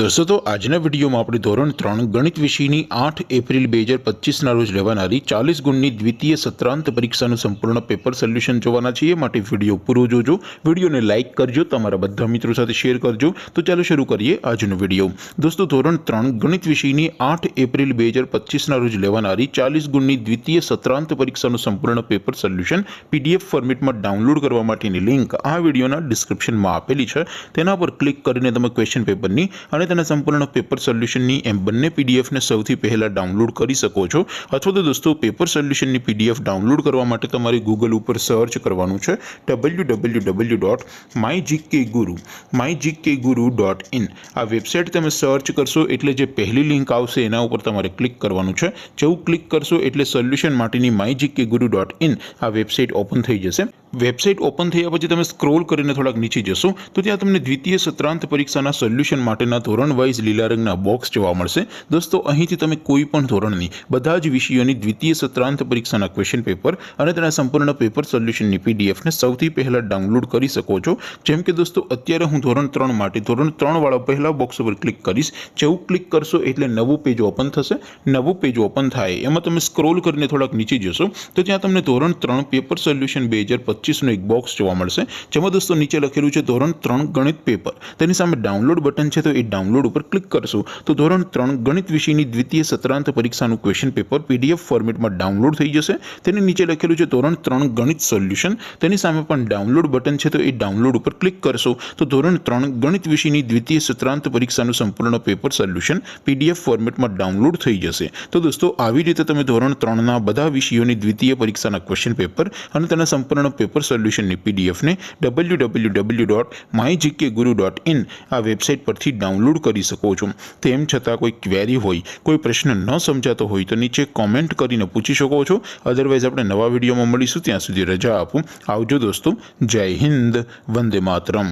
दोस्तों तो આજના વિડીયોમાં આપણે ધોરણ 3 ગણિત વિષયની 8 એપ્રિલ 2025ના રોજ લેવાનારી 40 ગુણની દ્વિતીય સત્રાંત પરીક્ષાનું સંપૂર્ણ પેપર સોલ્યુશન જોવાના છીએ। માટે વિડીયો પૂરો જોજો, વિડીયોને લાઇક કરજો, તમારા બધા મિત્રો સાથે શેર કરજો। તો ચાલો શરૂ કરીએ આજનો વિડીયો। દોસ્તો ધોરણ 3 ગણિત વિષયની 8 એપ્રિલ 2025ના રોજ લેવાનારી 40 ગુણની દ્વિતીય સત્રાંત પરીક્ષાનું સંપૂર્ણ પેપર સોલ્યુશન પીડીએફ ફોર્મેટમાં ડાઉનલોડ કરવા માટેની લિંક આ વિડીયોના ડિસ્ક્રિપ્શનમાં આપેલી છે। તેના પર ક્લિક કરીને તમે ક્વેશ્ચન પેપરની અને તેના સંપૂર્ણ પેપર સોલ્યુશનની એમ બંને પીડીએફને સૌથી પહેલા ડાઉનલોડ કરી શકો છો। અથવા તો દોસ્તો પેપર સોલ્યુશનની પીડીએફ ડાઉનલોડ કરવા માટે તમારે ગૂગલ ઉપર સર્ચ કરવાનું છે www.mygkguru.in। આ વેબસાઇટ તમે સર્ચ કરશો એટલે જે પહેલી લિંક આવશે એના ઉપર તમારે ક્લિક કરવાનું છે। જેવું ક્લિક કરશો એટલે સોલ્યુશન માટેની mygkguru.in આ વેબસાઇટ ઓપન થઈ જશે। વેબસાઇટ ઓપન થયા પછી તમે સ્ક્રોલ કરીને થોડાક નીચે જશો તો ત્યાં તમને દ્વિતીય સત્રાંત પરીક્ષાના સોલ્યુશન માટેના ધોરણ વાઇઝ લીલા રંગના બોક્સ જોવા મળશે। દોસ્તો અહીંથી તમે કોઈ પણ ધોરણની બધા જ વિષયોની દ્વિતીય સત્રાંત પરીક્ષાના ક્વેશ્ચન પેપર અને તેના સંપૂર્ણ પેપર સોલ્યુશનની પીડીએફને સૌથી પહેલા ડાઉનલોડ કરી શકો છો। જેમ કે દોસ્તો અત્યારે હું ધોરણ 3 માટે ધોરણ 3 વાળા પહેલા બોક્સ ઉપર ક્લિક કરીશ। જેવું ક્લિક કરશો એટલે નવું પેજ ઓપન થશે। નવું પેજ ઓપન થાય એમાં તમે સ્ક્રોલ કરીને થોડાક નીચે જશો તો ત્યાં તમને ધોરણ 3 પેપર સોલ્યુશન 2025નું એક બોક્સ જોવા મળશે। જેમાં દોસ્તો નીચે લખેલું છે ધોરણ 3 ગણિત પેપર, તેની સામે ડાઉનલોડ બટન છે તો એ ડાઉનલોડ ઉપર ક્લિક કરશો તો ધોરણ 3 ગણિત વિષયની દ્વિતીય સત્રાંત પરીક્ષાનું ક્વેશ્ચન પેપર પીડીએફ ફોર્મેટમાં ડાઉનલોડ થઈ જશે। તેની નીચે લખેલું છે ધોરણ 3 ગણિત સોલ્યુશન, તેની સામે પણ ડાઉનલોડ બટન છે તો એ ડાઉનલોડ ઉપર ક્લિક કરશો તો ધોરણ 3 ગણિત વિષયની દ્વિતીય સત્રાંત પરીક્ષાનું સંપૂર્ણ પેપર સોલ્યુશન પીડીએફ ફોર્મેટમાં ડાઉનલોડ થઈ જશે। તો દોસ્તો આવી રીતે તમે ધોરણ 3ના બધા વિષયોની દ્વિતીય પરીક્ષાના ક્વેશ્ચન પેપર અને તેના સંપૂર્ણ પેપર સોલ્યુશનની પીડીએફને www.mygkguru.in આ વેબસાઇટ પરથી ડાઉનલોડ કરી શકો છો। તેમ છતાં કોઈ ક્વેરી હોય, કોઈ પ્રશ્ન ન સમજાતો હોય તો નીચે કોમેન્ટ કરીને પૂછી શકો છો। અધરવાઇઝ આપણે નવા વિડીયોમાં મળીશું, ત્યાં સુધી રજા આપું। આવજો દોસ્તો, જય હિન્દ, વંદે માતરમ।